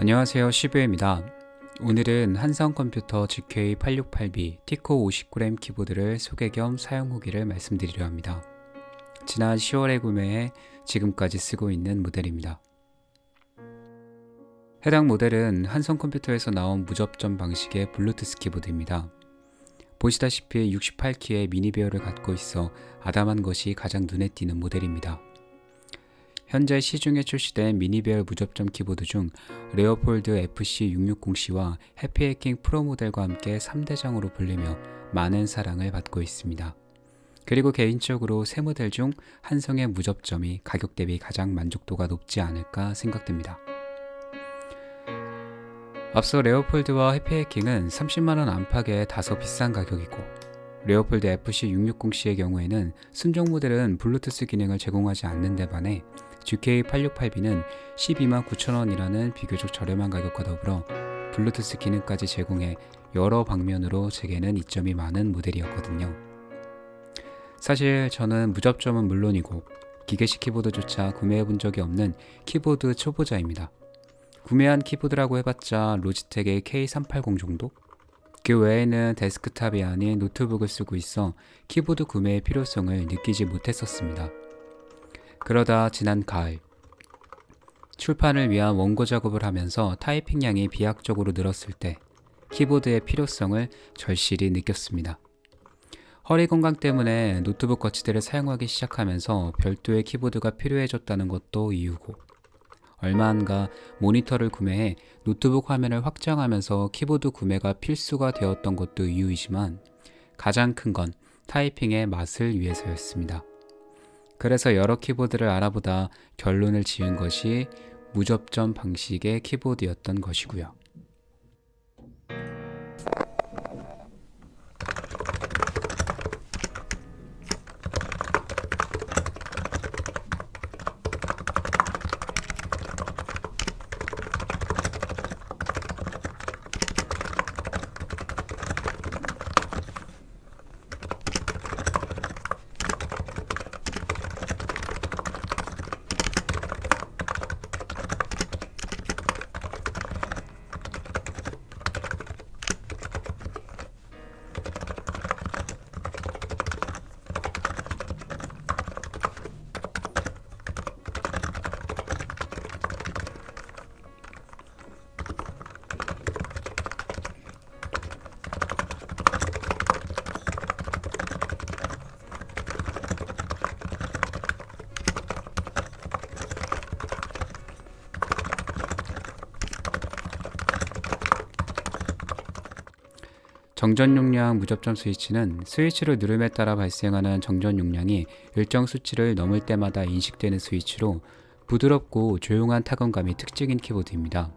안녕하세요, 시브입니다. 오늘은 한성컴퓨터 GK868B 티코 50g 키보드를 소개 겸 사용 후기를 말씀드리려 합니다. 지난 10월에 구매해 지금까지 쓰고 있는 모델입니다. 해당 모델은 한성컴퓨터에서 나온 무접점 방식의 블루투스 키보드입니다. 보시다시피 68키의 미니 배열을 갖고 있어 아담한 것이 가장 눈에 띄는 모델입니다. 현재 시중에 출시된 미니 배열 무접점 키보드 중 레오폴드 FC660C와 해피해킹 프로 모델과 함께 3대장으로 불리며 많은 사랑을 받고 있습니다. 그리고 개인적으로 세 모델 중 한성의 무접점이 가격 대비 가장 만족도가 높지 않을까 생각됩니다. 앞서 레오폴드와 해피해킹은 30만원 안팎의 다소 비싼 가격이고, 레오폴드 FC660C의 경우에는 순정 모델은 블루투스 기능을 제공하지 않는 데 반해 GK868B는 129,000원이라는 비교적 저렴한 가격과 더불어 블루투스 기능까지 제공해 여러 방면으로 제게는 이점이 많은 모델이었거든요. 사실 저는 무접점은 물론이고 기계식 키보드조차 구매해본 적이 없는 키보드 초보자입니다. 구매한 키보드라고 해봤자 로지텍의 K380 정도? 그 외에는 데스크탑이 아닌 노트북을 쓰고 있어 키보드 구매의 필요성을 느끼지 못했었습니다. 그러다 지난 가을, 출판을 위한 원고 작업을 하면서 타이핑량이 비약적으로 늘었을 때 키보드의 필요성을 절실히 느꼈습니다. 허리 건강 때문에 노트북 거치대를 사용하기 시작하면서 별도의 키보드가 필요해졌다는 것도 이유고, 얼마 안가 모니터를 구매해 노트북 화면을 확장하면서 키보드 구매가 필수가 되었던 것도 이유이지만 가장 큰 건 타이핑의 맛을 위해서였습니다. 그래서 여러 키보드를 알아보다 결론을 지은 것이 무접점 방식의 키보드였던 것이고요. 정전 용량 무접점 스위치는 스위치를 누름에 따라 발생하는 정전 용량이 일정 수치를 넘을 때마다 인식되는 스위치로 부드럽고 조용한 타건감이 특징인 키보드입니다.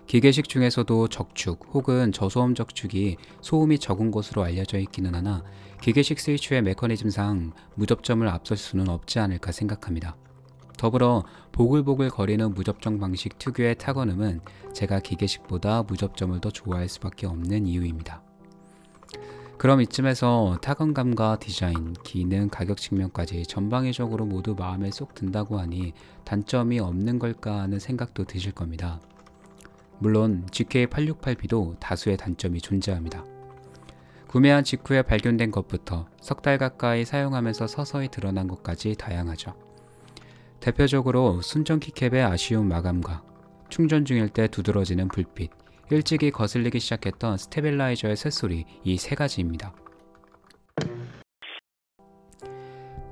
기계식 중에서도 적축 혹은 저소음 적축이 소음이 적은 것으로 알려져 있기는 하나 기계식 스위치의 메커니즘상 무접점을 앞설 수는 없지 않을까 생각합니다. 더불어 보글보글 거리는 무접점 방식 특유의 타건음은 제가 기계식보다 무접점을 더 좋아할 수밖에 없는 이유입니다. 그럼 이쯤에서 타건감과 디자인, 기능, 가격 측면까지 전방위적으로 모두 마음에 쏙 든다고 하니 단점이 없는 걸까 하는 생각도 드실 겁니다. 물론 GK868B도 다수의 단점이 존재합니다. 구매한 직후에 발견된 것부터 석 달 가까이 사용하면서 서서히 드러난 것까지 다양하죠. 대표적으로 순정 키캡의 아쉬운 마감과 충전 중일 때 두드러지는 불빛, 일찍이 거슬리기 시작했던 스테빌라이저의 쇳소리, 이 세 가지입니다.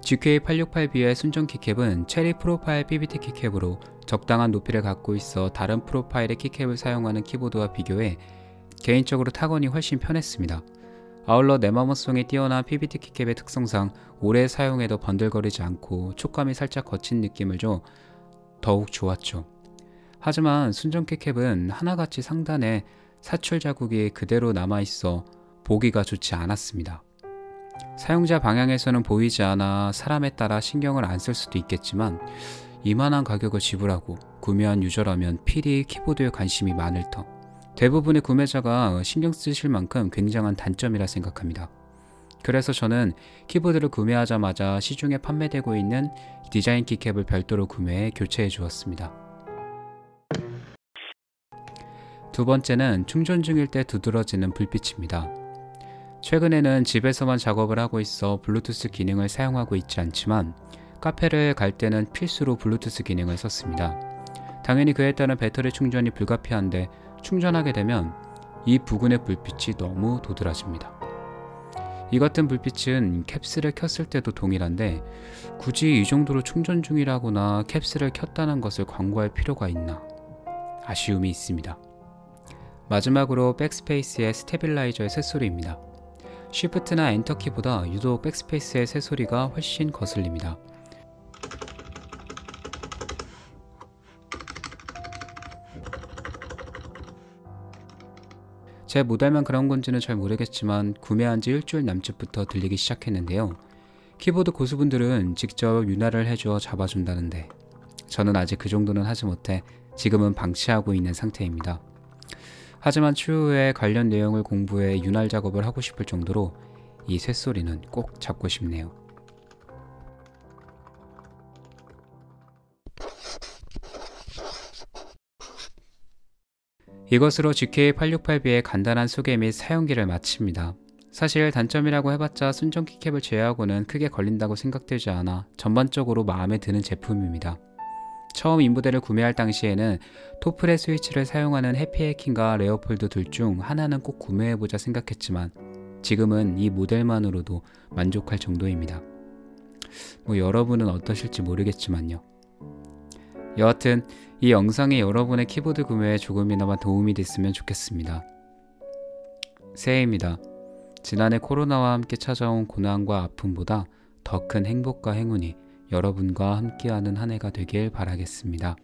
GK868B의 순정 키캡은 체리 프로파일 PBT 키캡으로 적당한 높이를 갖고 있어 다른 프로파일의 키캡을 사용하는 키보드와 비교해 개인적으로 타건이 훨씬 편했습니다. 아울러 내마모성이 뛰어난 PBT 키캡의 특성상 오래 사용해도 번들거리지 않고 촉감이 살짝 거친 느낌을 줘 더욱 좋았죠. 하지만 순정 키캡은 하나같이 상단에 사출 자국이 그대로 남아있어 보기가 좋지 않았습니다. 사용자 방향에서는 보이지 않아 사람에 따라 신경을 안 쓸 수도 있겠지만 이만한 가격을 지불하고 구매한 유저라면 필히 키보드에 관심이 많을 터 대부분의 구매자가 신경 쓰실 만큼 굉장한 단점이라 생각합니다. 그래서 저는 키보드를 구매하자마자 시중에 판매되고 있는 디자인 키캡을 별도로 구매해 교체해 주었습니다. 두 번째는 충전 중일 때 두드러지는 불빛입니다. 최근에는 집에서만 작업을 하고 있어 블루투스 기능을 사용하고 있지 않지만 카페를 갈 때는 필수로 블루투스 기능을 썼습니다. 당연히 그에 따른 배터리 충전이 불가피한데 충전하게 되면 이 부근의 불빛이 너무 도드라집니다. 이 같은 불빛은 캡슐을 켰을 때도 동일한데 굳이 이 정도로 충전 중이라거나 캡슐을 켰다는 것을 광고할 필요가 있나 아쉬움이 있습니다. 마지막으로 백스페이스의 스테빌라이저의 새소리입니다. 쉬프트나 엔터키보다 유독 백스페이스의 새소리가 훨씬 거슬립니다. 제 모델만 그런 건지는 잘 모르겠지만 구매한 지 일주일 남짓부터 들리기 시작했는데요. 키보드 고수분들은 직접 윤활을 해줘 잡아준다는데 저는 아직 그 정도는 하지 못해 지금은 방치하고 있는 상태입니다. 하지만 추후에 관련 내용을 공부해 윤활 작업을 하고 싶을 정도로 이 쇳소리는 꼭 잡고 싶네요. 이것으로 GK868B의 간단한 소개 및 사용기를 마칩니다. 사실 단점이라고 해봤자 순정 키캡을 제외하고는 크게 걸린다고 생각되지 않아 전반적으로 마음에 드는 제품입니다. 처음 이 모델을 구매할 당시에는 토프렛 스위치를 사용하는 해피해킹과 레오폴드 둘 중 하나는 꼭 구매해보자 생각했지만 지금은 이 모델만으로도 만족할 정도입니다. 여러분은 어떠실지 모르겠지만요. 여하튼 이 영상이 여러분의 키보드 구매에 조금이나마 도움이 됐으면 좋겠습니다. 새해입니다. 지난해 코로나와 함께 찾아온 고난과 아픔보다 더 큰 행복과 행운이 여러분과 함께하는 한 해가 되길 바라겠습니다.